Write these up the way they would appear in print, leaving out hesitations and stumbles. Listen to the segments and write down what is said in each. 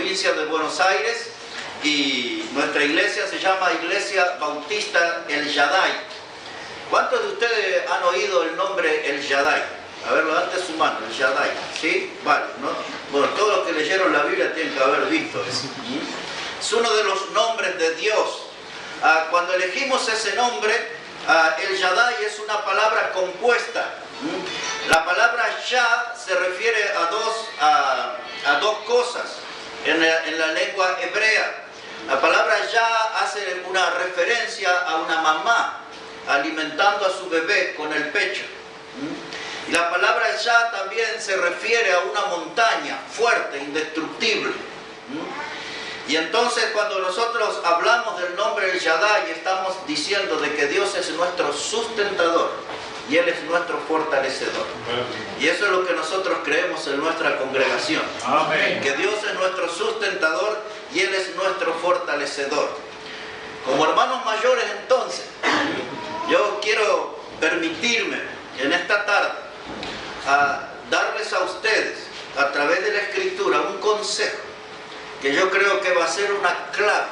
provincia de Buenos Aires, y nuestra iglesia se llama Iglesia Bautista El Shaddai. ¿Cuántos de ustedes han oído el nombre El Shaddai? A ver, levante su mano, El Shaddai. ¿Sí? Vale, ¿no? Bueno, todos los que leyeron la Biblia tienen que haber visto eso. Es uno de los nombres de Dios. Cuando elegimos ese nombre, El Shaddai es una palabra compuesta. La palabra Shah se refiere a dos cosas en la lengua hebrea. La palabra Shah hace una referencia a una mamá alimentando a su bebé con el pecho. Y la palabra Shah también se refiere a una montaña fuerte, indestructible. Y entonces cuando nosotros hablamos del nombre El Shaddai, estamos diciendo de que Dios es nuestro sustentador y Él es nuestro fortalecedor. Y eso es lo que nosotros creemos en nuestra congregación. Amén. Que Dios es nuestro sustentador y Él es nuestro fortalecedor. Como hermanos mayores, entonces, yo quiero permitirme en esta tarde darles a ustedes, a través de la Escritura, un consejo que yo creo que va a ser una clave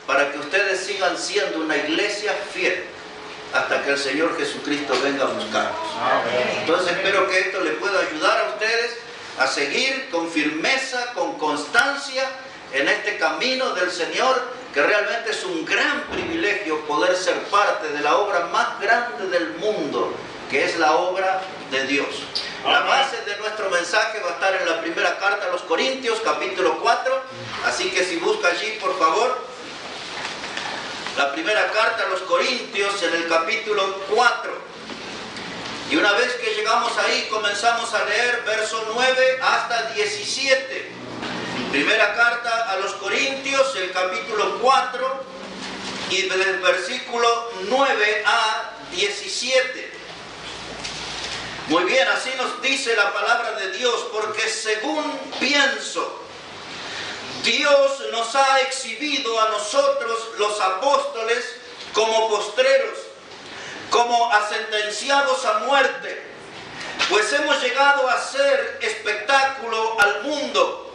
para que ustedes sigan siendo una iglesia fiel hasta que el Señor Jesucristo venga a buscarnos. Entonces espero que esto le pueda ayudar a ustedes a seguir con firmeza, con constancia en este camino del Señor, que realmente es un gran privilegio poder ser parte de la obra más grande del mundo, que es la obra de Dios. La base de nuestro mensaje va a estar en la primera carta a los Corintios, capítulo 4, así que si busca allí, por favor, la primera carta a los Corintios en el capítulo 4. Y una vez que llegamos ahí, comenzamos a leer verso 9 hasta 17. Primera carta a los Corintios, el capítulo 4, y del versículo 9 a 17. Muy bien, así nos dice la palabra de Dios: porque según pienso, Dios nos ha exhibido a nosotros los apóstoles como postreros, como a sentenciados a muerte, pues hemos llegado a ser espectáculo al mundo,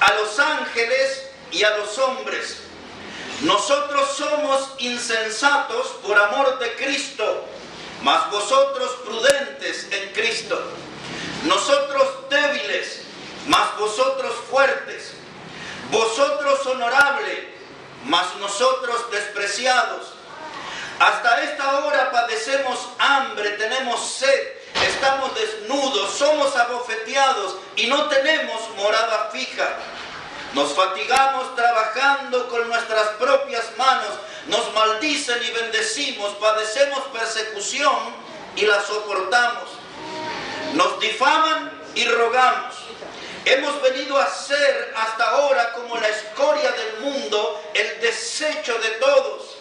a los ángeles y a los hombres. Nosotros somos insensatos por amor de Cristo, mas vosotros prudentes en Cristo. Nosotros débiles, mas vosotros fuertes. Vosotros honorables, mas nosotros despreciados. Hasta esta hora padecemos hambre, tenemos sed, estamos desnudos, somos abofeteados y no tenemos morada fija. Nos fatigamos trabajando con nuestras propias manos, nos maldicen y bendecimos, padecemos persecución y la soportamos. Nos difaman y rogamos. Hemos venido a ser hasta ahora como la escoria del mundo, el desecho de todos.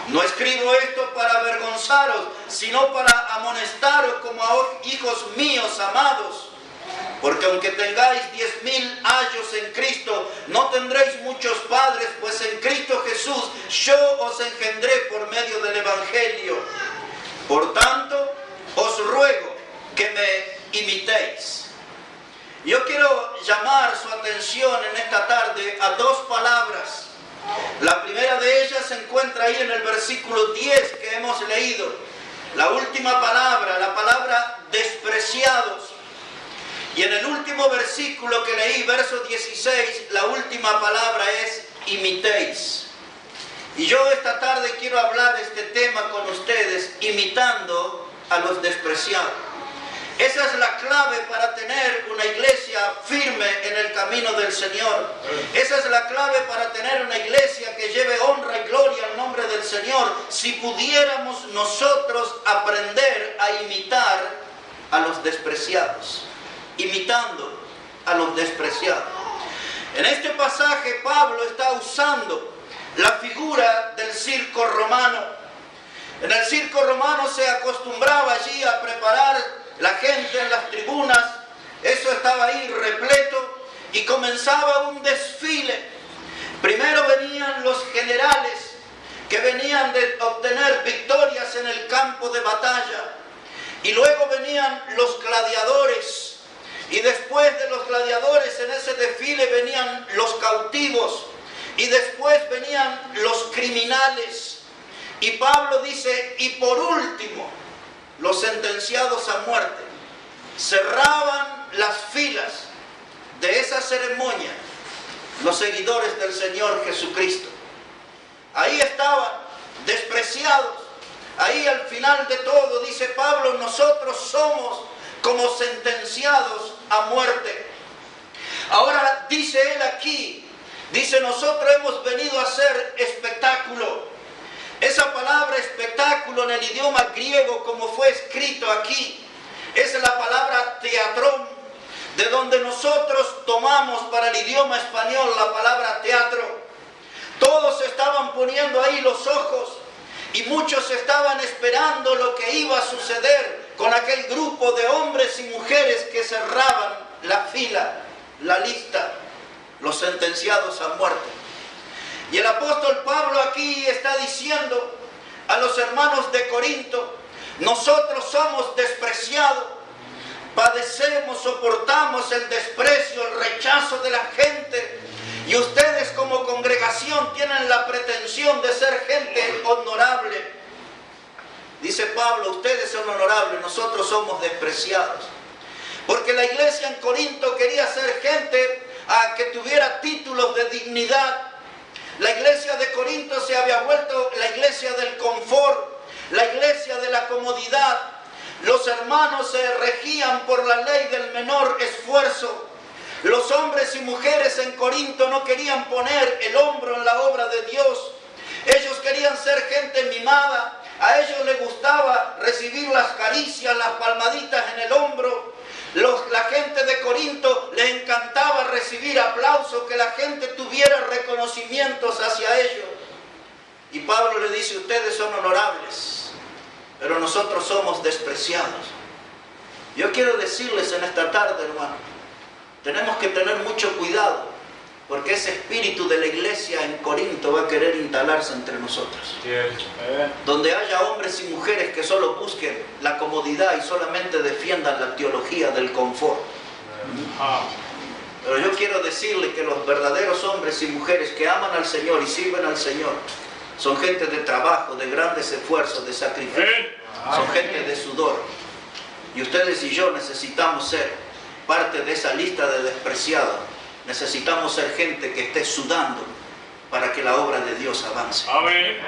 No escribo esto para avergonzaros, sino para amonestaros como a hijos míos amados. Porque aunque tengáis 10.000 años en Cristo, no tendréis muchos padres, pues en Cristo Jesús yo os engendré por medio del Evangelio. Por tanto, os ruego que me imitéis. Yo quiero llamar su atención en esta tarde a dos palabras. La primera de ellas se encuentra ahí en el versículo 10 que hemos leído. La última palabra, la palabra despreciados. Y en el último versículo que leí, verso 16, la última palabra es imitéis. Y yo esta tarde quiero hablar este tema con ustedes, imitando a los despreciados. Esa es la clave para tener una iglesia firme en el camino del Señor. Esa es la clave para tener una iglesia que lleve honra y gloria al nombre del Señor. Si pudiéramos nosotros aprender a imitar a los despreciados. Imitando a los despreciados. En este pasaje Pablo está usando la figura del circo romano. En el circo romano se acostumbraba allí a preparar la gente en las tribunas, eso estaba ahí repleto, y comenzaba un desfile. Primero venían los generales, que venían de obtener victorias en el campo de batalla, y luego venían los gladiadores, Y después de los gladiadores en ese desfile venían los cautivos. Y después venían los criminales. Y Pablo dice, y por último, los sentenciados a muerte. Cerraban las filas de esa ceremonia los seguidores del Señor Jesucristo. Ahí estaban, despreciados. Ahí al final de todo, dice Pablo, nosotros somos como sentenciados a muerte. Ahora dice él aquí, dice, nosotros hemos venido a hacer espectáculo. Esa palabra espectáculo en el idioma griego, como fue escrito aquí, es la palabra teatrón, de donde nosotros tomamos para el idioma español la palabra teatro. Todos estaban poniendo ahí los ojos y muchos estaban esperando lo que iba a suceder con aquel grupo de hombres y mujeres que cerraban la fila, la lista, los sentenciados a muerte. Y el apóstol Pablo aquí está diciendo a los hermanos de Corinto, nosotros somos despreciados, padecemos, soportamos el desprecio, el rechazo de la gente, y ustedes como congregación tienen la pretensión de ser gente honorable. Dice Pablo, ustedes son honorables, nosotros somos despreciados. Porque la iglesia en Corinto quería ser gente que tuviera títulos de dignidad. La iglesia de Corinto se había vuelto la iglesia del confort, la iglesia de la comodidad. Los hermanos se regían por la ley del menor esfuerzo. Los hombres y mujeres en Corinto no querían poner el hombro en la obra de Dios. Ellos querían ser gente mimada. A ellos les gustaba recibir las caricias, las palmaditas en el hombro. La gente de Corinto les encantaba recibir aplausos, que la gente tuviera reconocimientos hacia ellos. Y Pablo le dice, ustedes son honorables, pero nosotros somos despreciados. Yo quiero decirles en esta tarde, hermano, tenemos que tener mucho cuidado, porque ese espíritu de la iglesia en Corinto va a querer instalarse entre nosotros. Donde haya hombres y mujeres que solo busquen la comodidad y solamente defiendan la teología del confort. Pero yo quiero decirle que los verdaderos hombres y mujeres que aman al Señor y sirven al Señor son gente de trabajo, de grandes esfuerzos, de sacrificio. Son gente de sudor. Y ustedes y yo necesitamos ser parte de esa lista de despreciados. Necesitamos ser gente que esté sudando para que la obra de Dios avance. Amén.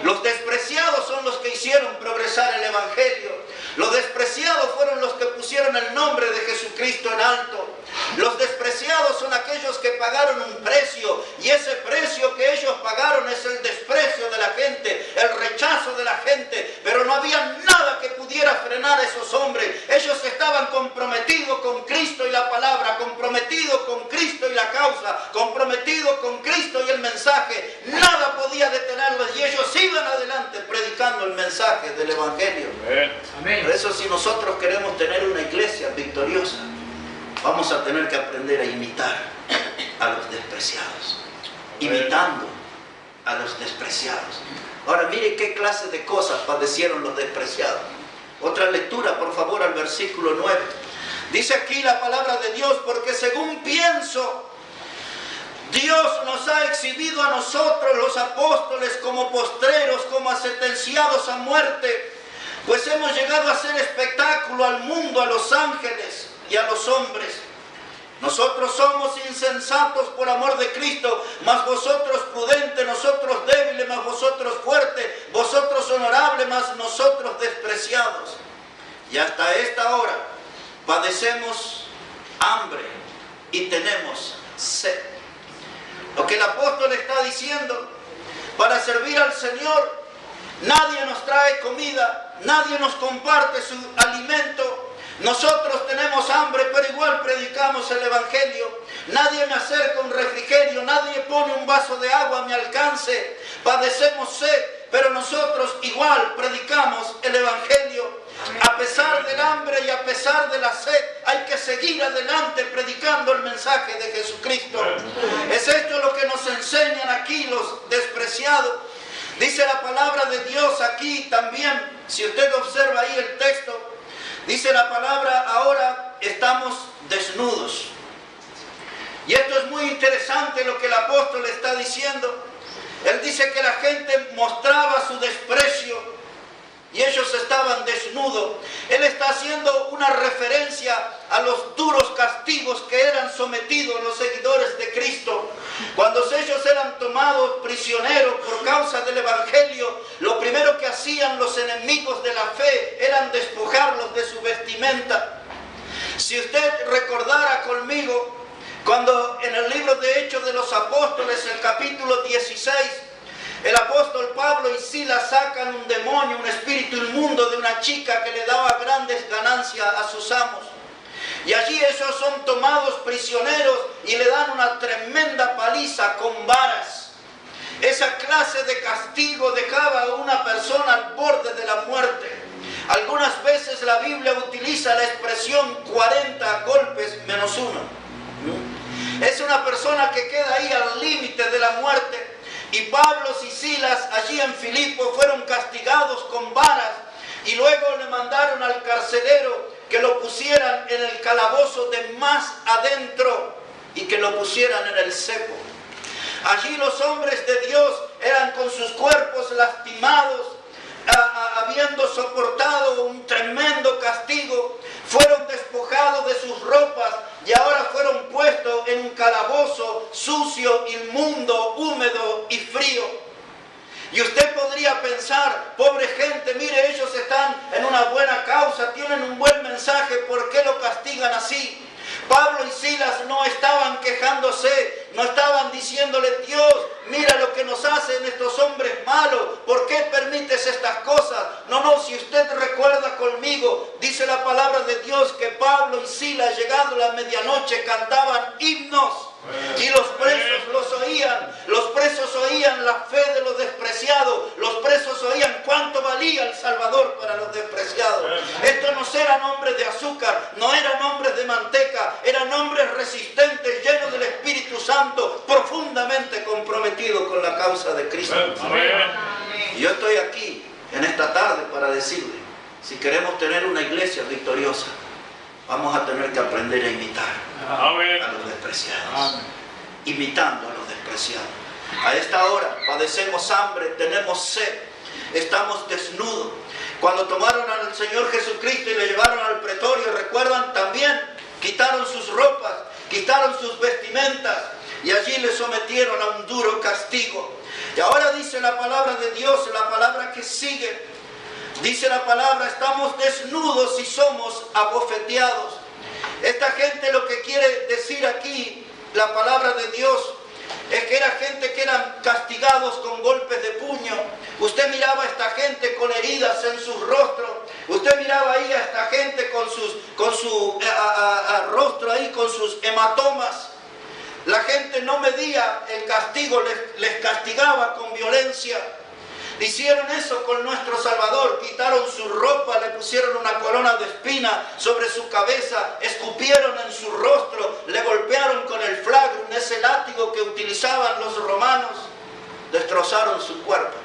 Los despreciados son los que hicieron progresar el Evangelio. Los despreciados fueron los que pusieron el nombre de Jesucristo en alto. Los despreciados son aquellos que pagaron un precio, y ese precio que ellos pagaron es el desprecio de la gente, el rechazo de la gente, pero no había nada que pudiera frenar a esos hombres. Ellos estaban comprometidos con Cristo y la palabra, comprometidos con Cristo y la causa, comprometidos con Cristo y el mensaje. Nada podía detenerlos y ellos iban adelante predicando el mensaje del Evangelio. Amén. Por eso, si nosotros queremos tener una iglesia victoriosa, vamos a tener que aprender a imitar a los despreciados, imitando a los despreciados. Ahora mire qué clase de cosas padecieron los despreciados. Otra lectura, por favor, al versículo 9. Dice aquí la palabra de Dios, porque según pienso, Dios nos ha exhibido a nosotros los apóstoles como postreros, como sentenciados a muerte, pues hemos llegado a hacer espectáculo al mundo, a los ángeles y a los hombres. Nosotros somos insensatos por amor de Cristo, mas vosotros prudentes, nosotros débiles, mas vosotros fuertes, vosotros honorables, mas nosotros despreciados. Y hasta esta hora padecemos hambre y tenemos sed. Lo que el apóstol está diciendo, para servir al Señor, nadie nos trae comida, nadie nos comparte su alimento. Nosotros tenemos hambre, pero igual predicamos el Evangelio. Nadie me acerca un refrigerio, nadie pone un vaso de agua a mi alcance. Padecemos sed, pero nosotros igual predicamos el Evangelio. A pesar del hambre y a pesar de la sed, hay que seguir adelante predicando el mensaje de Jesucristo. Es esto lo que nos enseñan aquí los despreciados. Dice la palabra de Dios aquí también, si usted observa ahí el texto, dice la palabra ahora estamos desnudos. Y esto es muy interesante lo que el apóstol está diciendo. Él dice que la gente mostraba su desprecio y ellos estaban desnudos. Él está haciendo una referencia a los duros castigos que eran sometidos los seguidores de Cristo. Cuando ellos eran tomados prisioneros por causa del Evangelio, lo primero que hacían los enemigos de la fe eran despojarlos de su vestimenta. Si usted recordara conmigo, cuando en el libro de Hechos de los Apóstoles, el capítulo 16, el apóstol Pablo y Silas sacan un demonio, un espíritu inmundo de una chica que le daba grandes ganancias a sus amos. Y allí ellos son tomados prisioneros y le dan una tremenda paliza con varas. Esa clase de castigo dejaba a una persona al borde de la muerte. Algunas veces la Biblia utiliza la expresión 40 golpes menos uno. Es una persona que queda ahí al límite de la muerte. Y Pablo y Silas allí en Filipo fueron castigados con varas y luego le mandaron al carcelero que lo pusieran en el calabozo de más adentro y que lo pusieran en el cepo. Allí los hombres de Dios eran con sus cuerpos lastimados, habiendo soportado un tremendo castigo, fueron despojados de sus ropas y ahora fueron puestos en un calabozo sucio, inmundo, húmedo y frío. Y usted podría pensar, pobre gente, mire, ellos están en una buena causa, tienen un buen mensaje, ¿por qué lo castigan así? Pablo y Silas no estaban quejándose, no estaban diciéndole, Dios, mira lo que nos hacen estos hombres malos, ¿por qué permites estas cosas? No, si usted recuerda conmigo, dice la palabra de Dios que Pablo y Silas, llegado la medianoche, cantaban himnos. Y los presos oían la fe de los despreciados, los presos oían cuánto valía el Salvador para los despreciados. Estos no eran hombres de azúcar, no eran hombres de manteca, eran hombres resistentes, llenos del Espíritu Santo, profundamente comprometidos con la causa de Cristo. Y yo estoy aquí en esta tarde para decirle, si queremos tener una iglesia victoriosa, vamos a tener que aprender a imitar a los despreciados, imitando a los despreciados. A esta hora padecemos hambre, tenemos sed, estamos desnudos. Cuando tomaron al Señor Jesucristo y le llevaron al pretorio, recuerdan, también quitaron sus ropas, quitaron sus vestimentas y allí le sometieron a un duro castigo. Y ahora dice la palabra de Dios, la palabra que sigue, dice la palabra, estamos desnudos y somos abofeteados. Esta gente, lo que quiere decir aquí la palabra de Dios, es que era gente que eran castigados con golpes de puño. Usted miraba a esta gente con heridas en sus rostros. Usted miraba ahí a esta gente con su rostro ahí, con sus hematomas. La gente no medía el castigo, les castigaba con violencia. Hicieron eso con nuestro Salvador, quitaron su ropa, le pusieron una corona de espina sobre su cabeza, escupieron en su rostro, le golpearon con el flagrum, ese látigo que utilizaban los romanos, destrozaron su cuerpo.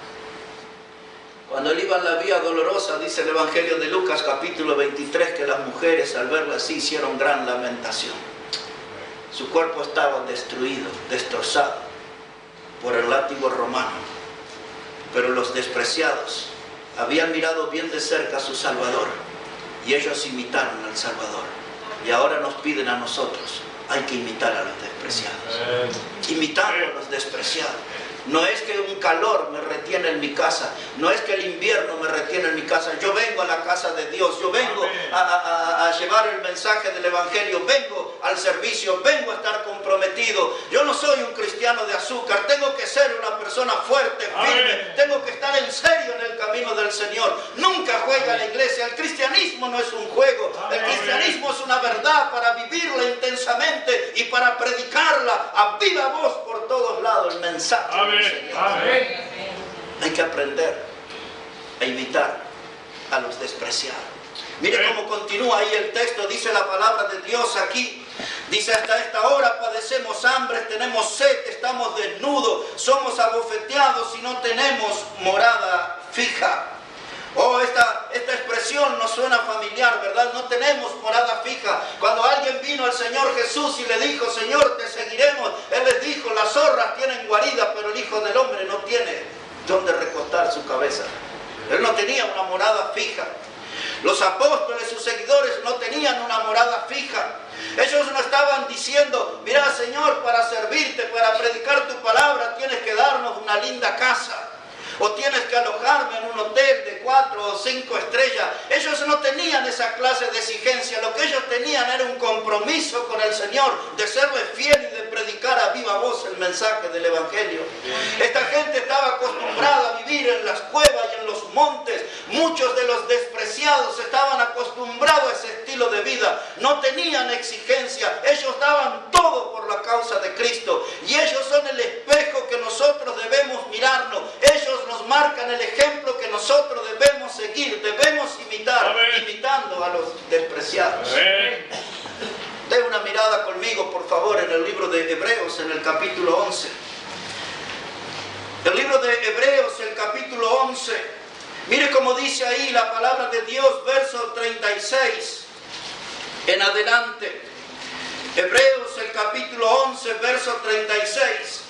Cuando él iba en la vía dolorosa, dice el Evangelio de Lucas capítulo 23, que las mujeres al verlo así hicieron gran lamentación. Su cuerpo estaba destruido, destrozado por el látigo romano. Pero los despreciados habían mirado bien de cerca a su Salvador y ellos imitaron al Salvador. Y ahora nos piden a nosotros, hay que imitar a los despreciados. Imitando a los despreciados. No es que un calor me retiene en mi casa, no es que el invierno me retiene en mi casa. Yo vengo a la casa de Dios, yo vengo a llevar el mensaje del Evangelio, vengo al servicio, vengo a estar comprometido. Yo no soy un cristiano de azúcar, tengo que ser una persona fuerte, firme, tengo que estar en serio en el camino del Señor. Nunca juega la iglesia, el cristianismo no es un juego, el cristianismo es una verdad para vivirla intensamente y para predicarla a viva voz por todos lados, el mensaje. Hay que aprender a imitar a los despreciados. Mire cómo continúa ahí el texto, dice la palabra de Dios aquí. Dice, hasta esta hora padecemos hambre, tenemos sed, estamos desnudos, somos abofeteados y no tenemos morada fija. Oh, esta expresión nos suena familiar, ¿verdad? No tenemos morada fija. Cuando alguien vino al Señor Jesús y le dijo, Señor, te seguiremos, Él les dijo, las zorras tienen guarida, pero el Hijo del Hombre no tiene donde recostar su cabeza. Él no tenía una morada fija. Los apóstoles, sus seguidores, no tenían una morada fija. Ellos no estaban diciendo, mira, Señor, para servirte, para predicar tu palabra, tienes que darnos una linda casa. O tienes que alojarme en un hotel de 4 o 5 estrellas. Ellos no tenían esa clase de exigencia. Lo que ellos tenían era un compromiso con el Señor de serle fiel y de predicar a viva voz el mensaje del Evangelio. Esta gente estaba acostumbrada a vivir en las cuevas y en los montes. Muchos de los despreciados estaban acostumbrados a ese estilo de vida. No tenían exigencia. Ellos daban todo por la causa de Cristo. Y ellos son el espejo que nosotros debemos mirarnos. Ellos nos marcan el ejemplo que nosotros debemos seguir, debemos imitar, amén, imitando a los despreciados. Den una mirada conmigo, por favor, en el libro de Hebreos, en el capítulo 11. El libro de Hebreos, el capítulo 11. Mire cómo dice ahí la palabra de Dios, verso 36 en adelante. Hebreos, el capítulo 11, verso 36.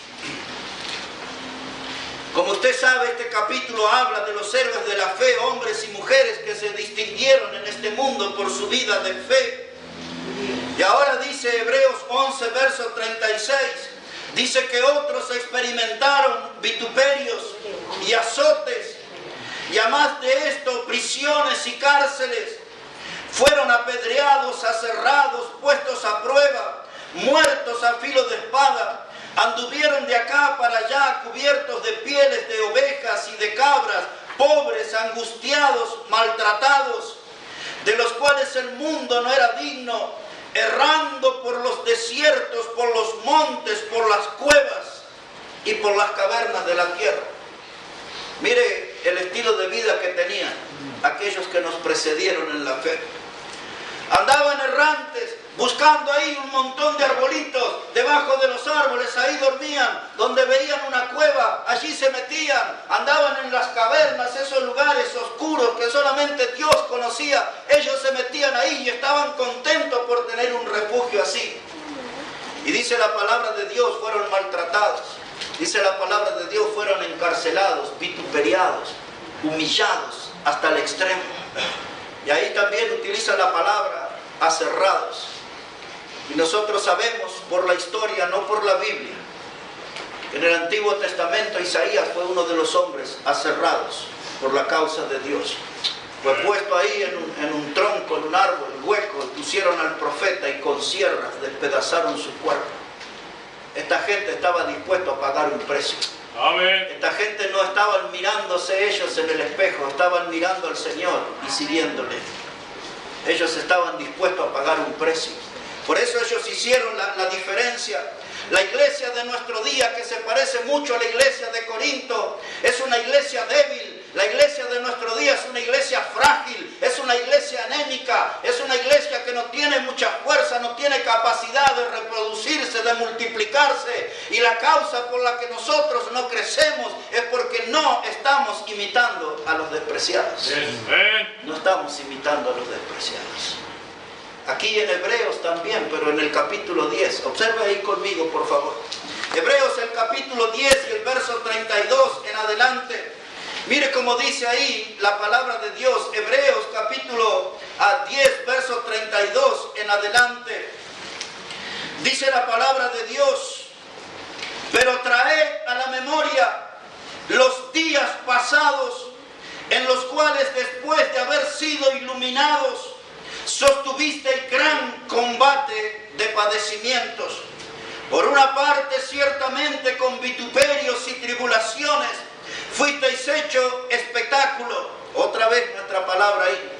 Como usted sabe, este capítulo habla de los héroes de la fe, hombres y mujeres que se distinguieron en este mundo por su vida de fe. Y ahora dice Hebreos 11, verso 36, dice que otros experimentaron vituperios y azotes, y además de esto, prisiones y cárceles. Fueron apedreados, aserrados, puestos a prueba, muertos a filo de espada. Anduvieron de acá para allá cubiertos de pieles de ovejas y de cabras, pobres, angustiados, maltratados, de los cuales el mundo no era digno, errando por los desiertos, por los montes, por las cuevas y por las cavernas de la tierra. Mire el estilo de vida que tenían aquellos que nos precedieron en la fe. Andaban errantes, buscando ahí un montón de arbolitos, debajo de los árboles, ahí dormían, donde veían una cueva, allí se metían, andaban en las cavernas, esos lugares oscuros que solamente Dios conocía, ellos se metían ahí y estaban contentos por tener un refugio así. Y dice la palabra de Dios, fueron maltratados, dice la palabra de Dios, fueron encarcelados, vituperiados, humillados hasta el extremo. Y ahí también utiliza la palabra aserrados. Y nosotros sabemos por la historia, no por la Biblia, que en el Antiguo Testamento Isaías fue uno de los hombres aserrados por la causa de Dios. Fue puesto ahí en un tronco, en un árbol hueco, pusieron al profeta y con sierras despedazaron su cuerpo. Esta gente estaba dispuesta a pagar un precio. Amén. Esta gente no estaban mirándose ellos en el espejo, estaban mirando al Señor y siguiéndole. Ellos estaban dispuestos a pagar un precio. Por eso ellos hicieron la diferencia. La iglesia de nuestro día, que se parece mucho a la iglesia de Corinto, es una iglesia débil. La iglesia de nuestro día es una iglesia frágil, es una iglesia anémica, es una iglesia que no tiene mucha fuerza, no tiene capacidad de reproducirse, de multiplicarse. Y la causa por la que nosotros no crecemos es porque no estamos imitando a los despreciados. No estamos imitando a los despreciados. Aquí en Hebreos también, pero en el capítulo 10. Observe ahí conmigo, por favor. Hebreos, el capítulo 10 y el verso 32 en adelante. Mire cómo dice ahí la palabra de Dios. Hebreos, capítulo 10, verso 32 en adelante. Dice la palabra de Dios: pero traed a la memoria los días pasados, en los cuales después de haber sido iluminados, sostuvisteis gran combate de padecimientos. Por una parte, ciertamente con vituperios y tribulaciones, fuisteis hecho espectáculo, otra vez nuestra palabra ahí,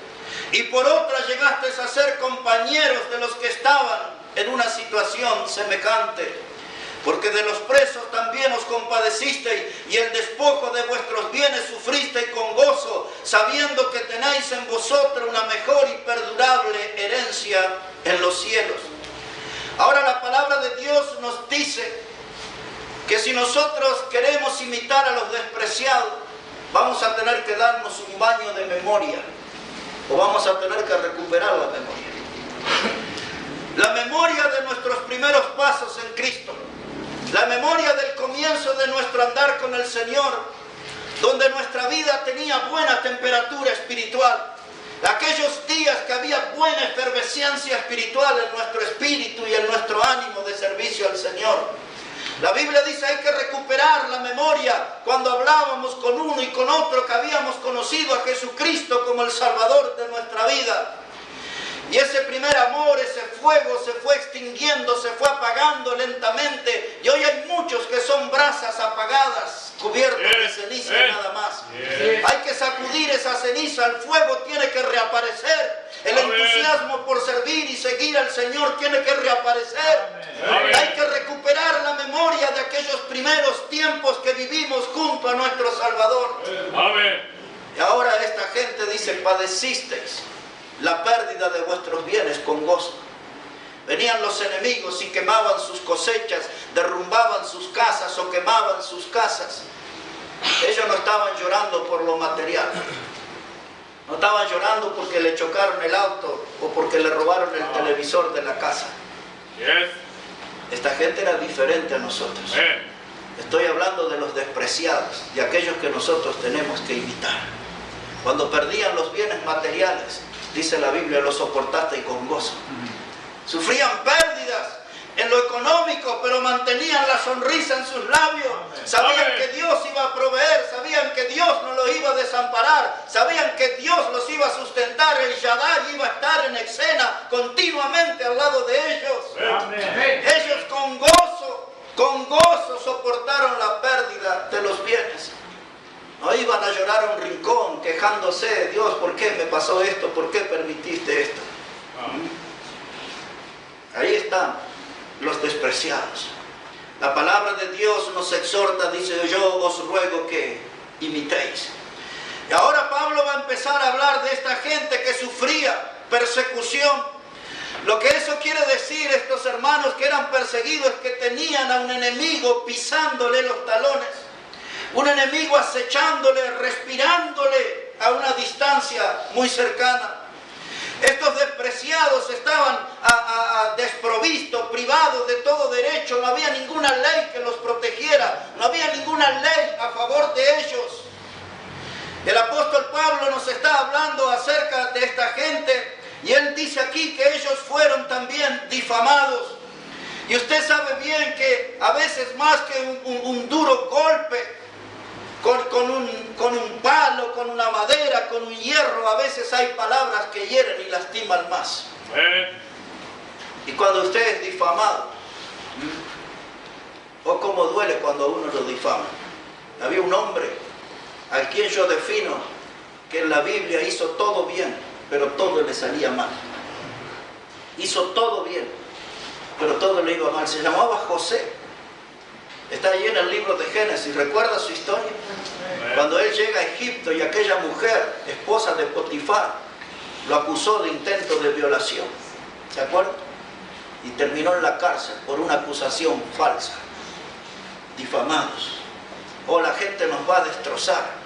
y por otra llegasteis a ser compañeros de los que estaban en una situación semejante. Porque de los presos también os compadecisteis, y el despojo de vuestros bienes sufristeis con gozo, sabiendo que tenéis en vosotros una mejor y perdurable herencia en los cielos. Ahora la palabra de Dios nos dice que si nosotros queremos imitar a los despreciados, vamos a tener que darnos un baño de memoria. o vamos a tener que recuperar la memoria. La memoria de nuestros primeros pasos en Cristo, la memoria del comienzo de nuestro andar con el Señor, donde nuestra vida tenía buena temperatura espiritual, aquellos días que había buena efervescencia espiritual en nuestro espíritu y en nuestro ánimo de servicio al Señor. La Biblia dice hay que recuperar la memoria cuando hablábamos con uno y con otro que habíamos conocido a Jesucristo como el Salvador de nuestra vida. Y ese primer amor, ese fuego se fue extinguiendo, se fue apagando lentamente. Y hoy hay muchos que son brasas apagadas, cubiertos de ceniza y nada más. Hay que sacudir esa ceniza, el fuego tiene que reaparecer. El entusiasmo por servir y seguir al Señor tiene que reaparecer. Hay que recuperar la memoria de aquellos primeros tiempos que vivimos junto a nuestro Salvador. Y ahora esta gente dice, padecisteis la pérdida de vuestros bienes con gozo. Venían los enemigos y quemaban sus cosechas, derrumbaban sus casas o quemaban sus casas. Ellos no estaban llorando por lo material. No estaban llorando porque le chocaron el auto o porque le robaron el televisor de la casa. Esta gente era diferente a nosotros. Estoy hablando de los despreciados, de aquellos que nosotros tenemos que imitar. Cuando perdían los bienes materiales, dice la Biblia, lo soportaste y con gozo. Sufrían pérdidas en lo económico, pero mantenían la sonrisa en sus labios. Sabían que Dios iba a proveer, sabían que Dios no los iba a desamparar, sabían que Dios los iba a sustentar. El Shaddai iba a estar en escena continuamente al lado de ellos. Ellos con gozo soportaron la pérdida de los bienes. No iban a llorar a un rincón quejándose, Dios, ¿por qué me pasó esto? ¿Por qué permitiste esto? Ahí están los despreciados. La palabra de Dios nos exhorta, dice, yo os ruego que imitéis. Y ahora Pablo va a empezar a hablar de esta gente que sufría persecución. Lo que eso quiere decir, estos hermanos que eran perseguidos, es que tenían a un enemigo pisándole los talones. Un enemigo acechándole, respirándole a una distancia muy cercana. Estos despreciados estaban desprovistos, privados de todo derecho. No había ninguna ley que los protegiera. No había ninguna ley a favor de ellos. El apóstol Pablo nos está hablando acerca de esta gente. Y él dice aquí que ellos fueron también difamados. Y usted sabe bien que a veces más que un duro golpe, con un palo, con una madera, con un hierro, a veces hay palabras que hieren y lastiman más. Y cuando usted es difamado, o cómo duele cuando a uno lo difama. Había un hombre al quien yo defino que en la Biblia hizo todo bien, pero todo le salía mal. Hizo todo bien, pero todo le iba mal. Se llamaba José. Está allí en el libro de Génesis. ¿Recuerda su historia? Cuando él llega a Egipto y aquella mujer, esposa de Potifar, lo acusó de intento de violación. ¿Se acuerdan? Y terminó en la cárcel por una acusación falsa. Difamados. Oh, la gente nos va a destrozar.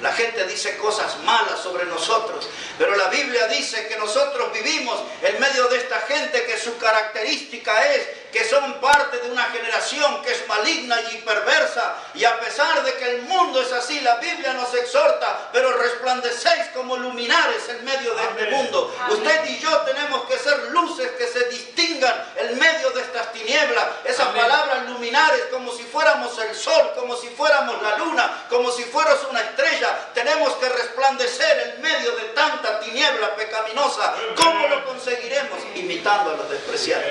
La gente dice cosas malas sobre nosotros, pero la Biblia dice que nosotros vivimos en medio de esta gente que su característica es que son parte de una generación que es maligna y perversa. Y a pesar de que el mundo es así, la Biblia nos exhorta, pero resplandecéis como luminares en medio de este mundo. Usted y yo tenemos que ser luces que se distingan en medio de estas tinieblas. Esas palabras luminares, como si fuéramos el sol, como si fuéramos la luna, como si fueras una estrella. Tenemos que resplandecer en medio de tanta tiniebla pecaminosa. ¿Cómo lo conseguiremos? Imitando a los despreciados.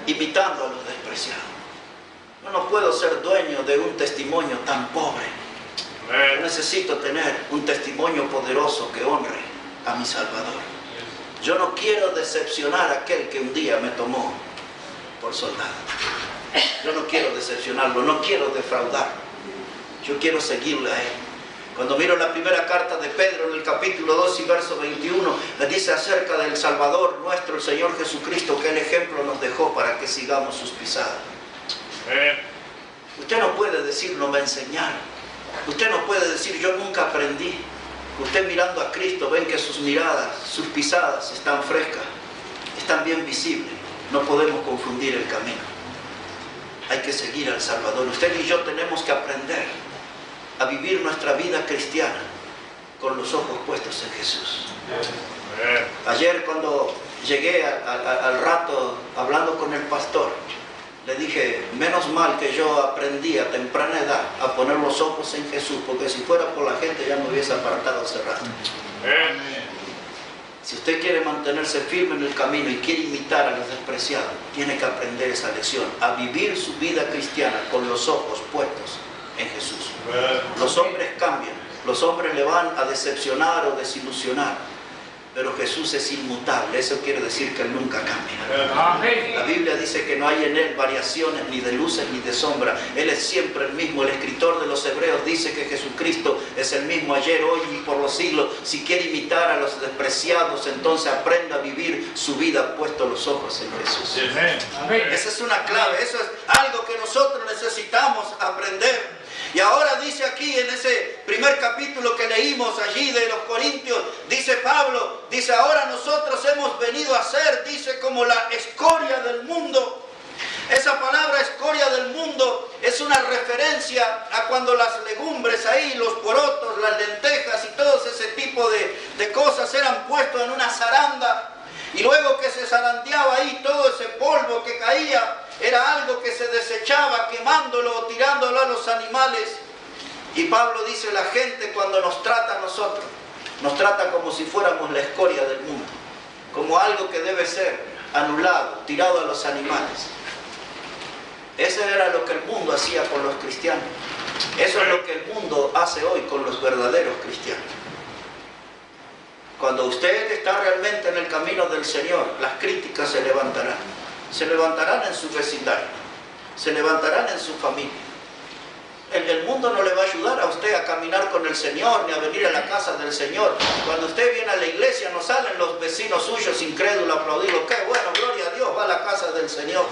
Imitando a los despreciados. Yo no puedo ser dueño de un testimonio tan pobre. Yo necesito tener un testimonio poderoso que honre a mi Salvador. Yo no quiero decepcionar a aquel que un día me tomó por soldado. Yo no quiero decepcionarlo, no quiero defraudarlo. Yo quiero seguirle a él. Cuando miro la primera carta de Pedro en el capítulo 2 y verso 21, le dice acerca del Salvador nuestro, el Señor Jesucristo, que el ejemplo nos dejó para que sigamos sus pisadas. Usted no puede decir no me enseñaron. Usted no puede decir yo nunca aprendí. usted mirando a Cristo, ven que sus miradas, sus pisadas están frescas, están bien visibles. No podemos confundir el camino. Hay que seguir al Salvador. Usted y yo tenemos que aprender a vivir nuestra vida cristiana con los ojos puestos en Jesús. Ayer cuando llegué al rato hablando con el pastor, le dije, menos mal que yo aprendí a temprana edad a poner los ojos en Jesús, porque si fuera por la gente ya me hubiese apartado hace rato. Si usted quiere mantenerse firme en el camino y quiere imitar a los despreciados, tiene que aprender esa lección, a vivir su vida cristiana con los ojos puestos en Jesús. Los hombres cambian, los hombres le van a decepcionar o desilusionar, pero Jesús es inmutable. Eso quiere decir que Él nunca cambia. La Biblia dice que no hay en Él variaciones ni de luces ni de sombra. Él es siempre el mismo. El escritor de los Hebreos dice que Jesucristo es el mismo ayer, hoy y por los siglos. Si quiere imitar a los despreciados, entonces aprenda a vivir su vida puesto los ojos en Jesús. Esa es una clave. Eso es algo que nosotros necesitamos aprender. Y ahora dice aquí en ese primer capítulo que leímos allí de los Corintios, dice Pablo, dice, ahora nosotros hemos venido a ser, dice, como la escoria del mundo. Esa palabra escoria del mundo es una referencia a cuando las legumbres ahí, los porotos, las lentejas y todo ese tipo de cosas eran puestos en una zaranda. Y luego que se zarandeaba ahí todo ese polvo que caía, era algo que se desechaba quemándolo o tirándolo a los animales. Y Pablo dice, la gente cuando nos trata a nosotros, nos trata como si fuéramos la escoria del mundo, como algo que debe ser anulado, tirado a los animales. Eso era lo que el mundo hacía con los cristianos. Eso es lo que el mundo hace hoy con los verdaderos cristianos. Cuando usted está realmente en el camino del Señor, las críticas se levantarán. Se levantarán en su vecindario, se levantarán en su familia. El mundo no le va a ayudar a usted a caminar con el Señor, ni a venir a la casa del Señor. Cuando usted viene a la iglesia, no salen los vecinos suyos incrédulos a aplaudirlo. ¡Qué bueno, gloria a Dios, va a la casa del Señor!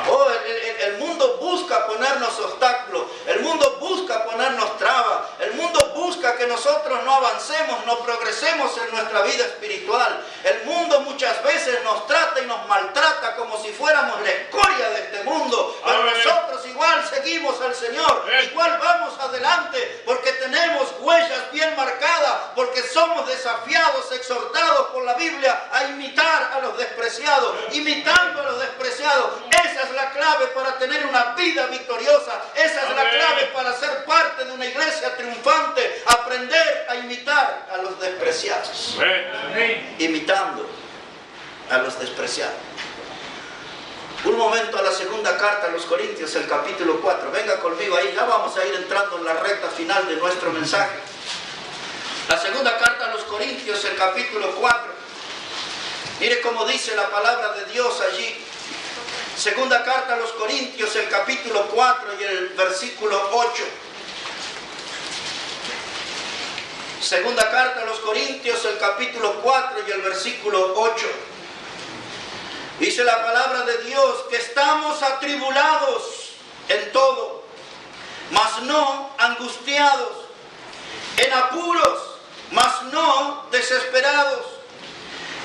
Oh, el mundo busca ponernos obstáculos, el mundo busca ponernos trabas, el mundo busca que nosotros no avancemos, no progresemos en nuestra vida espiritual. El mundo muchas veces nos trata y nos maltrata como si fuéramos la escoria de este mundo, pero nosotros igual seguimos al Señor, igual vamos adelante, porque tenemos huellas bien marcadas, porque somos desafiados, exhortados por la Biblia a imitar a los despreciados, imitando a los despreciados. Esa es la clave para tener una vida victoriosa. Esa es la clave para ser parte de una iglesia triunfante. Aprender a imitar a los despreciados. Imitando a los despreciados. Un momento a la segunda carta a los Corintios, el capítulo 4. Venga conmigo ahí, ya vamos a ir entrando en la recta final de nuestro mensaje. La segunda carta a los Corintios, el capítulo 4. Mire cómo dice la palabra de Dios allí. Segunda carta a los Corintios, el capítulo 4 y el versículo 8. Segunda carta a los Corintios, el capítulo 4 y el versículo 8. Dice la palabra de Dios que estamos atribulados en todo, mas no angustiados, en apuros, mas no desesperados,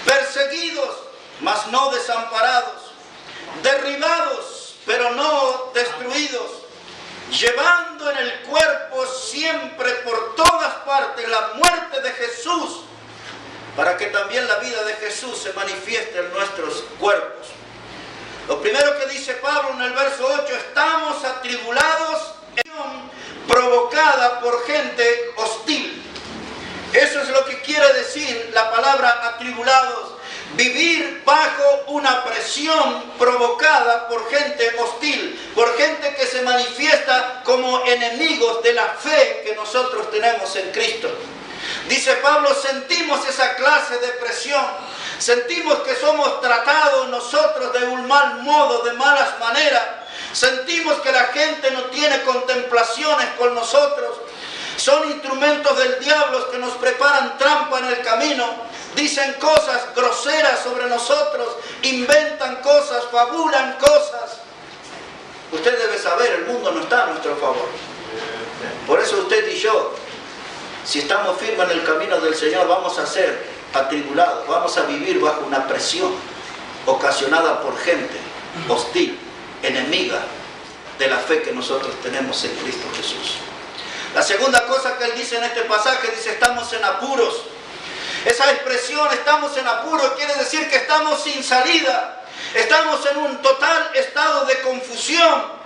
perseguidos, mas no desamparados, derribados, pero no destruidos, llevando en el cuerpo siempre por todas partes la muerte de Jesús, para que también la vida de Jesús se manifieste en nuestros cuerpos. Lo primero que dice Pablo en el verso 8, estamos atribulados en provocada por gente hostil. Eso es lo que quiere decir la palabra atribulados. Vivir bajo una presión provocada por gente hostil, por gente que se manifiesta como enemigos de la fe que nosotros tenemos en Cristo. Dice Pablo, sentimos esa clase de presión, sentimos que somos tratados nosotros de un mal modo, de malas maneras, sentimos que la gente no tiene contemplaciones con nosotros, son instrumentos del diablo que nos preparan trampa en el camino, dicen cosas groseras sobre nosotros, inventan cosas, fabulan cosas. Usted debe saber, el mundo no está a nuestro favor. Por eso usted y yo Si estamos firmes en el camino del Señor, vamos a ser atribulados, vamos a vivir bajo una presión ocasionada por gente hostil, enemiga de la fe que nosotros tenemos en Cristo Jesús. La segunda cosa que él dice en este pasaje, dice, estamos en apuros. Esa expresión, estamos en apuros, quiere decir que estamos sin salida. Estamos en un total estado de confusión.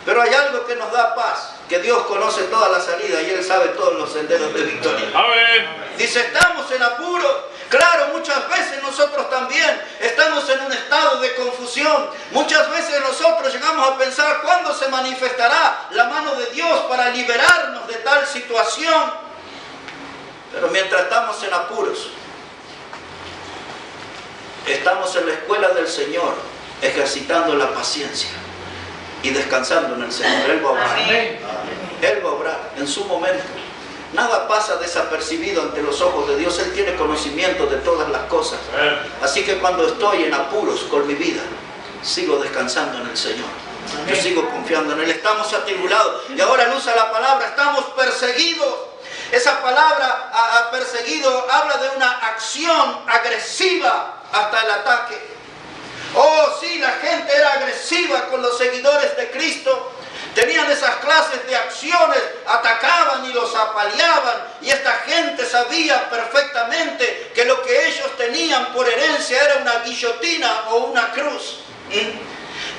Pero hay algo que nos da paz, que Dios conoce toda la salida y Él sabe todos los senderos de victoria. Amén. Dice, estamos en apuros. Claro, muchas veces nosotros también estamos en un estado de confusión. Muchas veces nosotros llegamos a pensar cuándo se manifestará la mano de Dios para liberarnos de tal situación. Pero mientras estamos en apuros, estamos en la escuela del Señor, ejercitando la paciencia y descansando en el Señor. Él va a obrar. Amén. Él va a obrar en su momento. Nada pasa desapercibido ante los ojos de Dios. Él tiene conocimiento de todas las cosas. Así que cuando estoy en apuros con mi vida, sigo descansando en el Señor. Yo sigo confiando en Él. Estamos atribulados. Y ahora Él usa la palabra, estamos perseguidos. Esa palabra perseguido habla de una acción agresiva hasta el ataque. Oh, sí, la gente era agresiva con los seguidores de Cristo. Tenían esas clases de acciones, atacaban y los apaleaban. Y esta gente sabía perfectamente que lo que ellos tenían por herencia era una guillotina o una cruz.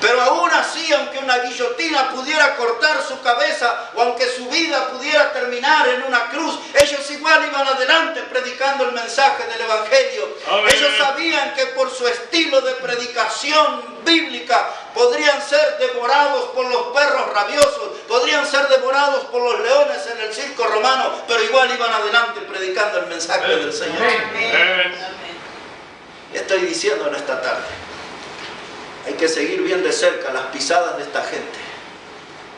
Pero aún así, aunque una guillotina pudiera cortar su cabeza o aunque su vida pudiera terminar en una cruz, ellos igual iban adelante predicando el mensaje del Evangelio. Amén. Ellos sabían que por su estilo de predicación bíblica podrían ser devorados por los perros rabiosos, podrían ser devorados por los leones en el circo romano, pero igual iban adelante predicando el mensaje del Señor. Amén. Estoy diciendo en esta tarde, hay que seguir bien de cerca las pisadas de esta gente.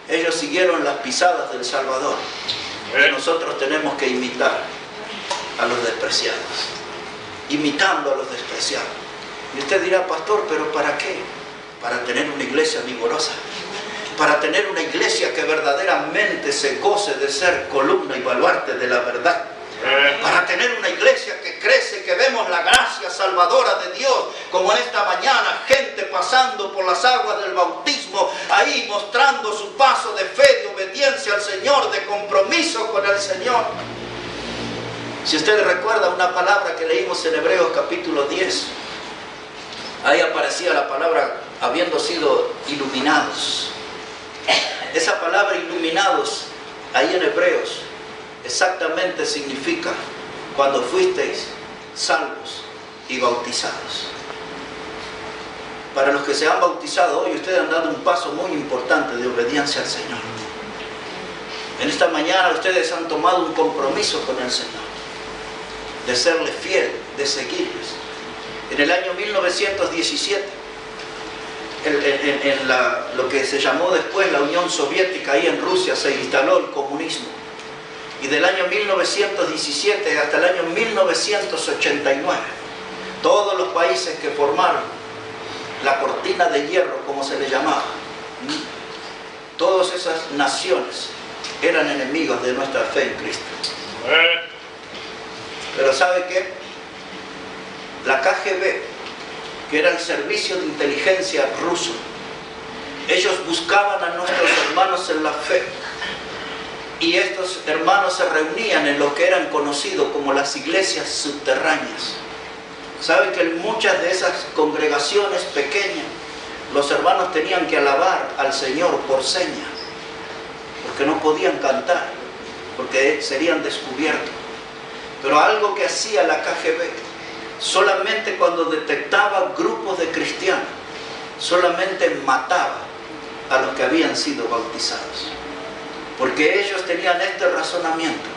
Ellos siguieron las pisadas del Salvador. Y nosotros tenemos que imitar a los despreciados. Imitando a los despreciados. Y usted dirá, pastor, ¿pero para qué? Para tener una iglesia vigorosa. Para tener una iglesia que verdaderamente se goce de ser columna y baluarte de la verdad. Para tener una iglesia que crece, que vemos la gracia salvadora de Dios, como en esta mañana, gente pasando por las aguas del bautismo, ahí mostrando su paso de fe, de obediencia al Señor, de compromiso con el Señor. Si usted recuerda una palabra que leímos en Hebreos capítulo 10, ahí aparecía la palabra habiendo sido iluminados. Esa palabra iluminados, ahí en Hebreos, exactamente significa cuando fuisteis salvos y bautizados. Para los que se han bautizado hoy, ustedes han dado un paso muy importante de obediencia al Señor. En esta mañana ustedes han tomado un compromiso con el Señor, de serle fiel, de seguirles. En el año 1917, en lo que se llamó después la Unión Soviética, ahí en Rusia se instaló el comunismo. Y del año 1917 hasta el año 1989, todos los países que formaron la cortina de hierro, como se le llamaba, todas esas naciones eran enemigos de nuestra fe en Cristo. Pero ¿sabe qué? La KGB, que era el servicio de inteligencia ruso, ellos buscaban a nuestros hermanos en la fe. Y estos hermanos se reunían en lo que eran conocidos como las iglesias subterráneas. Saben que en muchas de esas congregaciones pequeñas, los hermanos tenían que alabar al Señor por señas, porque no podían cantar, porque serían descubiertos. Pero algo que hacía la KGB, solamente cuando detectaba grupos de cristianos, solamente mataba a los que habían sido bautizados. Porque ellos tenían este razonamiento: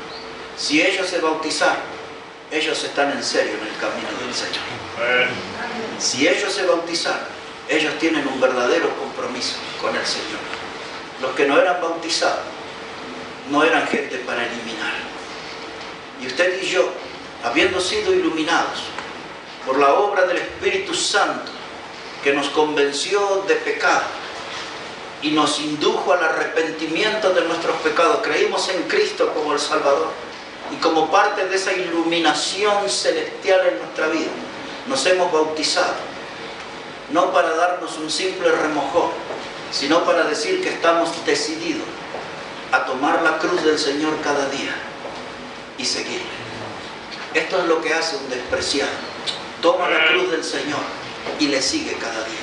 si ellos se bautizaron, ellos están en serio en el camino del Señor. Si ellos se bautizaron, ellos tienen un verdadero compromiso con el Señor. Los que no eran bautizados no eran gente para eliminar. Y usted y yo, habiendo sido iluminados por la obra del Espíritu Santo, que nos convenció de pecado y nos indujo al arrepentimiento de nuestros pecados, creímos en Cristo como el Salvador, Y como parte de esa iluminación celestial en nuestra vida, nos hemos bautizado. No para darnos un simple remojón, sino para decir que estamos decididos a tomar la cruz del Señor cada día y seguirle. Esto es lo que hace un despreciado. Toma la cruz del Señor y le sigue cada día.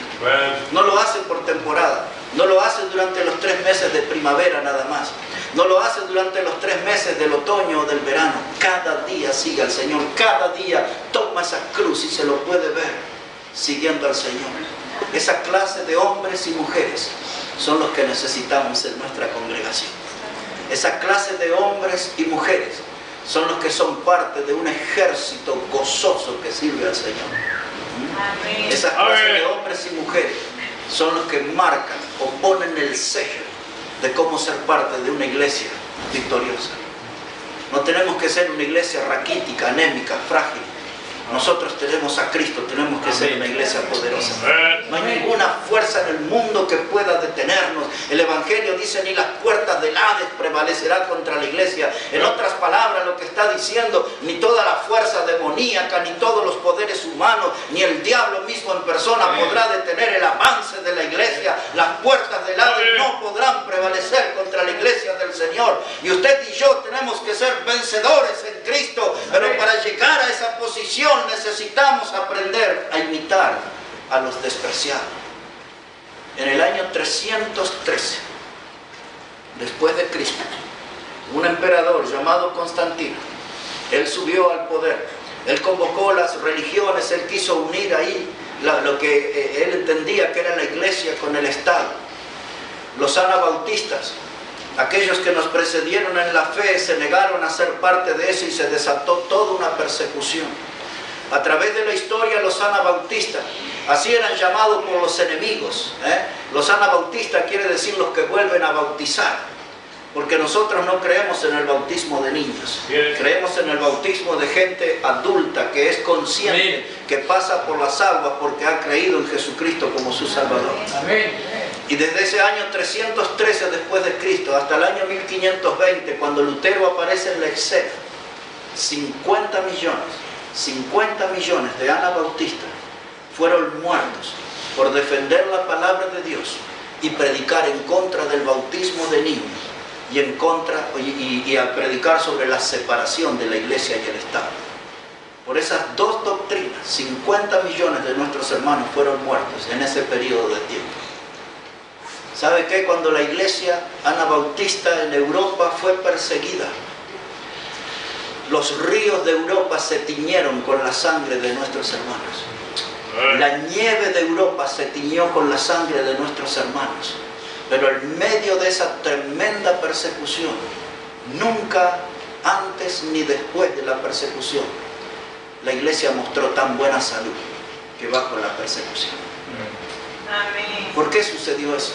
No lo hace por temporada, no lo hace durante los 3 meses de primavera nada más, no lo hace durante los 3 meses del otoño o del verano. Cada día sigue al Señor, cada día toma esa cruz y se lo puede ver siguiendo al Señor. Esa clase de hombres y mujeres son los que necesitamos en nuestra congregación. Esa clase de hombres y mujeres son los que son parte de un ejército gozoso que sirve al Señor. Esa clase de hombres y mujeres son los que marcan o ponen el sello de cómo ser parte de una iglesia victoriosa. No tenemos que ser una iglesia raquítica, anémica, frágil. Nosotros tenemos a Cristo, tenemos que ser una iglesia poderosa. No hay ninguna fuerza en el mundo que pueda detenernos. El Evangelio dice, ni las puertas del Hades prevalecerá contra la iglesia. En otras palabras, lo que está diciendo, ni toda la fuerza demoníaca, ni todos los poderes humanos, ni el diablo mismo en persona podrá detener el avance de la iglesia. Las puertas del Hades no podrán prevalecer contra la iglesia del Señor. Y usted y yo tenemos que ser vencedores en Cristo, pero para llegar a esa posición necesitamos aprender a imitar a los despreciados. En el año 313 después de Cristo, un emperador llamado Constantino, él subió al poder, él convocó las religiones, él quiso unir ahí lo que él entendía que era la iglesia con el Estado. Los anabautistas, aquellos que nos precedieron en la fe, se negaron a ser parte de eso y se desató toda una persecución. A través de la historia, los anabautistas, así eran llamados por los enemigos. Los anabautistas quiere decir los que vuelven a bautizar, porque nosotros no creemos en el bautismo de niños, creemos en el bautismo de gente adulta que es consciente, que pasa por las aguas porque ha creído en Jesucristo como su Salvador. Y desde ese año 313 después de Cristo hasta el año 1520, cuando Lutero aparece en la escena, 50 millones de anabautistas fueron muertos por defender la palabra de Dios y predicar en contra del bautismo de niños y a predicar sobre la separación de la iglesia y el Estado. Por esas dos doctrinas, 50 millones de nuestros hermanos fueron muertos en ese periodo de tiempo. ¿Sabe qué? Cuando la iglesia anabautista en Europa fue perseguida, los ríos de Europa se tiñeron con la sangre de nuestros hermanos. La nieve de Europa se tiñó con la sangre de nuestros hermanos. Pero en medio de esa tremenda persecución, nunca antes ni después de la persecución, la iglesia mostró tan buena salud que bajo la persecución. ¿Por qué sucedió eso?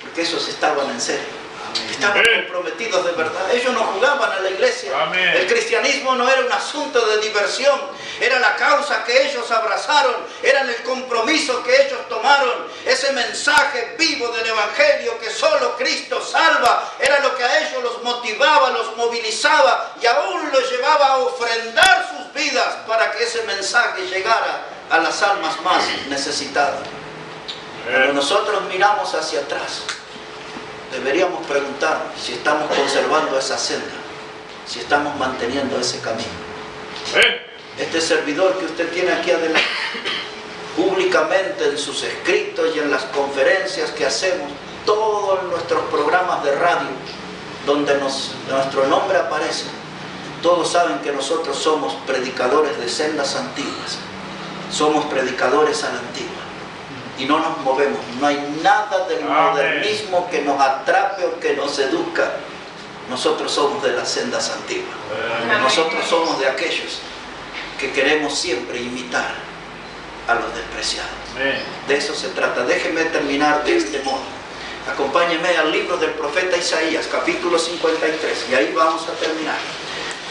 Porque esos estaban en serio. Estaban comprometidos de verdad. Ellos no jugaban a la iglesia. El cristianismo no era un asunto de diversión. Era la causa que ellos abrazaron. Era el compromiso que ellos tomaron. Ese mensaje vivo del Evangelio que solo Cristo salva. Era lo que a ellos los motivaba, los movilizaba y aún los llevaba a ofrendar sus vidas para que ese mensaje llegara a las almas más necesitadas. Cuando nosotros miramos hacia atrás, deberíamos preguntarnos si estamos conservando esa senda, si estamos manteniendo ese camino. Este servidor que usted tiene aquí adelante, públicamente en sus escritos y en las conferencias que hacemos, todos nuestros programas de radio, donde nuestro nombre aparece, todos saben que nosotros somos predicadores de sendas antiguas, somos predicadores a la antigua. Y no nos movemos, no hay nada del modernismo que nos atrape o que nos seduzca. Nosotros somos de las sendas antiguas. Nosotros somos de aquellos que queremos siempre imitar a los despreciados. De eso se trata. Déjenme terminar de este modo. Acompáñenme al libro del profeta Isaías, capítulo 53, y ahí vamos a terminar.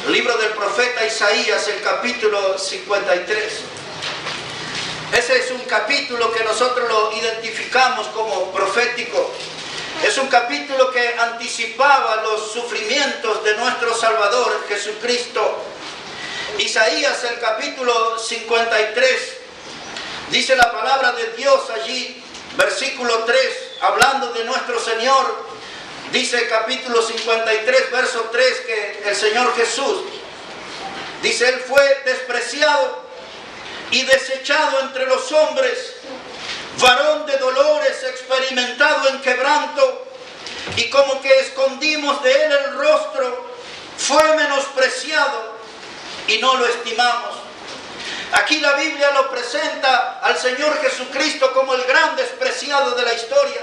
El libro del profeta Isaías, el capítulo 53. Ese es un capítulo que nosotros lo identificamos como profético. Es un capítulo que anticipaba los sufrimientos de nuestro Salvador Jesucristo. Isaías, el capítulo 53, dice la palabra de Dios allí, versículo 3, hablando de nuestro Señor. Dice el capítulo 53, verso 3, que el Señor Jesús, dice, Él fue despreciado y desechado entre los hombres, varón de dolores, experimentado en quebranto, y como que escondimos de Él el rostro, fue menospreciado y no lo estimamos. Aquí la Biblia lo presenta al Señor Jesucristo como el gran despreciado de la historia.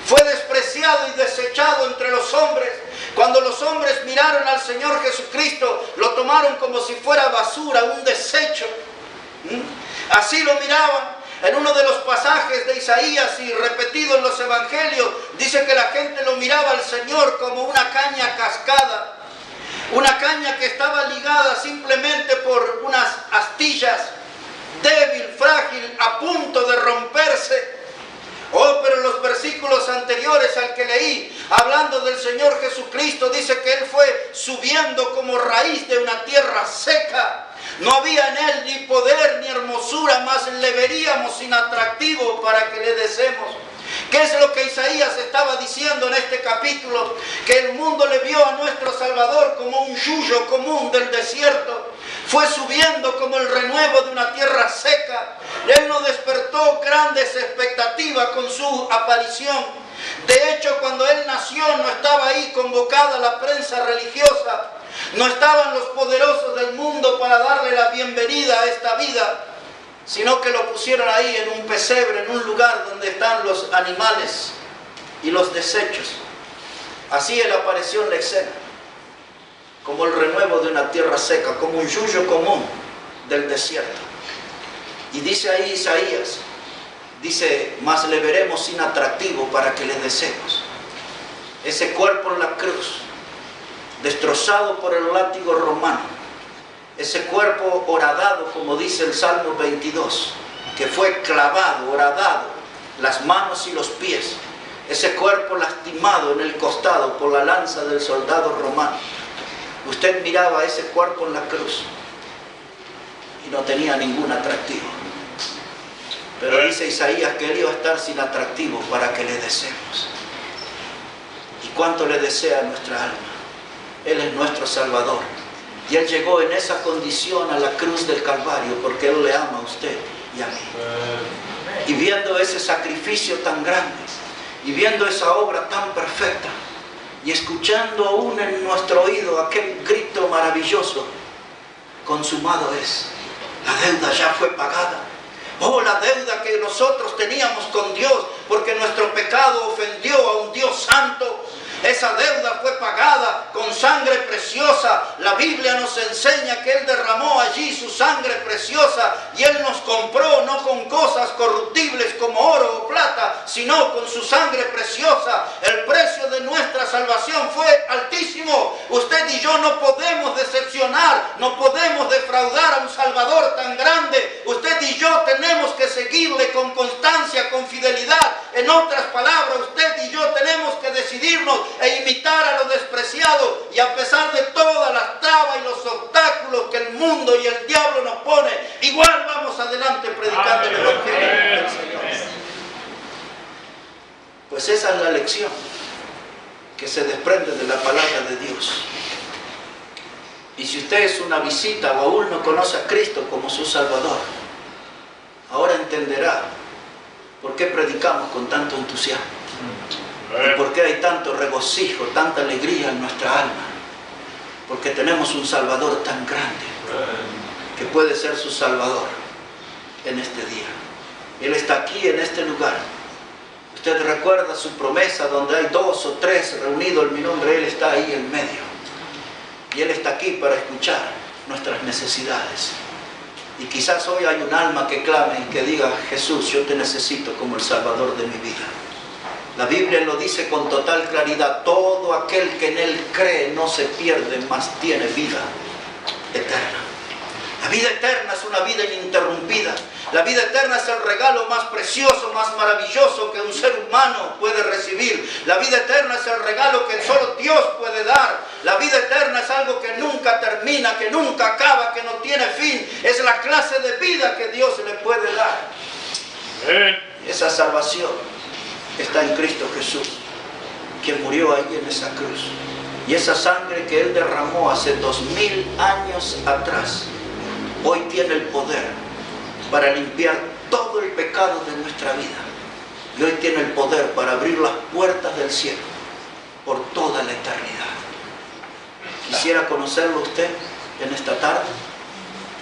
Fue despreciado y desechado entre los hombres. Cuando los hombres miraron al Señor Jesucristo, lo tomaron como si fuera basura, un desecho. Así lo miraban. En uno de los pasajes de Isaías y repetido en los evangelios, dice que la gente lo miraba al Señor como una caña cascada. Una caña que estaba ligada simplemente por unas astillas, débil, frágil, a punto de romperse. Oh, pero en los versículos anteriores al que leí, hablando del Señor Jesucristo, dice que Él fue subiendo como raíz de una tierra seca. No había en Él ni poder ni hermosura, más le veríamos inatractivo para que le deseemos. ¿Qué es lo que Isaías estaba diciendo en este capítulo? Que el mundo le vio a nuestro Salvador como un yuyo común del desierto. Fue subiendo como el renuevo de una tierra seca. Él no despertó grandes expectativas con su aparición. De hecho, cuando Él nació no estaba ahí convocada la prensa religiosa. No estaban los poderosos del mundo para darle la bienvenida a esta vida, sino que lo pusieron ahí en un pesebre, en un lugar donde están los animales y los desechos. Así Él apareció en la escena, como el renuevo de una tierra seca, como un yuyo común del desierto. Y dice ahí Isaías, dice, mas le veremos sin atractivo para que le deseemos. Ese cuerpo en la cruz, destrozado por el látigo romano, ese cuerpo horadado, como dice el Salmo 22, que fue clavado, horadado, las manos y los pies, ese cuerpo lastimado en el costado por la lanza del soldado romano. Usted miraba ese cuerpo en la cruz y no tenía ningún atractivo. Pero dice Isaías que Él iba a estar sin atractivo para que le deseemos. ¿Y cuánto le desea nuestra alma? Él es nuestro Salvador. Y Él llegó en esa condición a la cruz del Calvario porque Él le ama a usted y a mí. Y viendo ese sacrificio tan grande, y viendo esa obra tan perfecta, y escuchando aún en nuestro oído aquel grito maravilloso, consumado es, la deuda ya fue pagada. Oh, la deuda que nosotros teníamos con Dios, porque nuestro pecado ofendió a un Dios santo. Esa deuda fue pagada con sangre preciosa. La Biblia nos enseña que Él derramó allí su sangre preciosa y Él nos compró no con cosas corruptibles como oro o plata, sino con su sangre preciosa. El precio de nuestra salvación fue altísimo. Usted y yo no podemos decepcionar, no podemos defraudar a un Salvador tan grande. Usted y yo tenemos que seguirle con constancia, con fidelidad. En otras palabras, usted y yo tenemos que decidirnos e imitar a lo despreciado, y a pesar de todas las trabas y los obstáculos que el mundo y el diablo nos pone, igual vamos adelante predicando el Evangelio del Señor. Pues esa es la lección que se desprende de la palabra de Dios. Y si usted es una visita o aún no conoce a Cristo como su Salvador, ahora entenderá por qué predicamos con tanto entusiasmo. ¿Y por qué hay tanto regocijo, tanta alegría en nuestra alma? Porque tenemos un Salvador tan grande que puede ser su Salvador en este día. Él está aquí en este lugar. Usted recuerda su promesa, donde hay 2 o 3 reunidos en mi nombre, Él está ahí en medio. Y Él está aquí para escuchar nuestras necesidades. Y quizás hoy hay un alma que clame y que diga, Jesús, yo te necesito como el Salvador de mi vida. La Biblia lo dice con total claridad, todo aquel que en Él cree no se pierde, mas tiene vida eterna. La vida eterna es una vida ininterrumpida. La vida eterna es el regalo más precioso, más maravilloso que un ser humano puede recibir. La vida eterna es el regalo que solo Dios puede dar. La vida eterna es algo que nunca termina, que nunca acaba, que no tiene fin. Es la clase de vida que Dios le puede dar. Esa salvación está en Cristo Jesús, quien murió ahí en esa cruz. Y esa sangre que Él derramó hace 2000 años atrás, hoy tiene el poder para limpiar todo el pecado de nuestra vida. Y hoy tiene el poder para abrir las puertas del cielo por toda la eternidad. Quisiera conocerlo usted en esta tarde.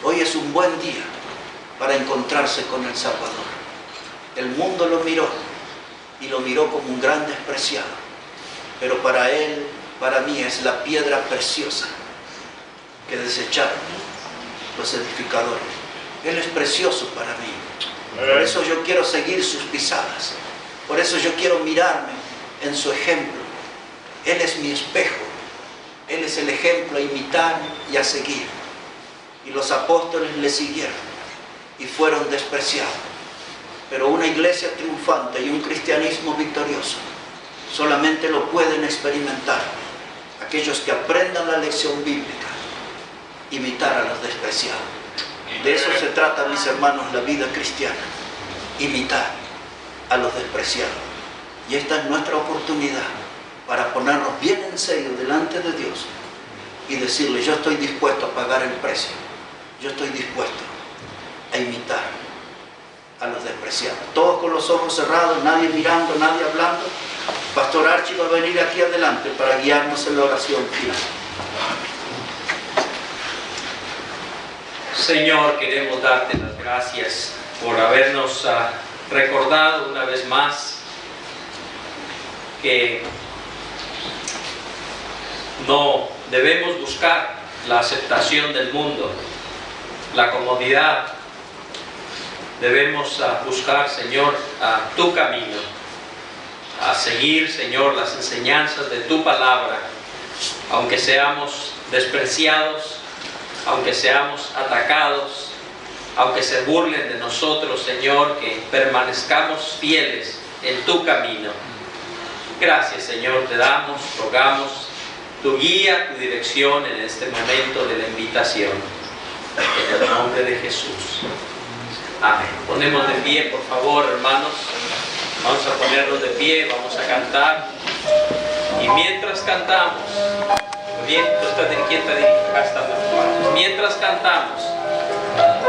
Hoy es un buen día para encontrarse con el Salvador. El mundo lo miró y lo miró como un gran despreciado. Pero para él, para mí, es la piedra preciosa que desecharon los edificadores. Él es precioso para mí. Por eso yo quiero seguir sus pisadas. Por eso yo quiero mirarme en su ejemplo. Él es mi espejo. Él es el ejemplo a imitar y a seguir. Y los apóstoles le siguieron y fueron despreciados. Pero una iglesia triunfante y un cristianismo victorioso solamente lo pueden experimentar aquellos que aprendan la lección bíblica, imitar a los despreciados. De eso se trata, mis hermanos, la vida cristiana, imitar a los despreciados. Y esta es nuestra oportunidad para ponernos bien en serio delante de Dios y decirle: yo estoy dispuesto a pagar el precio, yo estoy dispuesto a imitar a los despreciados. Todos con los ojos cerrados, nadie mirando, nadie hablando. Pastor Archie va a venir aquí adelante para guiarnos en la oración final. Señor, queremos darte las gracias por habernos recordado una vez más que no debemos buscar la aceptación del mundo, la comodidad. Debemos buscar, Señor, tu camino, a seguir, Señor, las enseñanzas de tu palabra, aunque seamos despreciados, aunque seamos atacados, aunque se burlen de nosotros, Señor, que permanezcamos fieles en tu camino. Gracias, Señor, te damos, rogamos tu guía, tu dirección en este momento de la invitación. En el nombre de Jesús. Amén. Ponemos de pie, por favor, hermanos. Vamos a ponernos de pie, vamos a cantar. Y mientras cantamos, bien, ¿quién te dirige? Acá está. Mientras cantamos,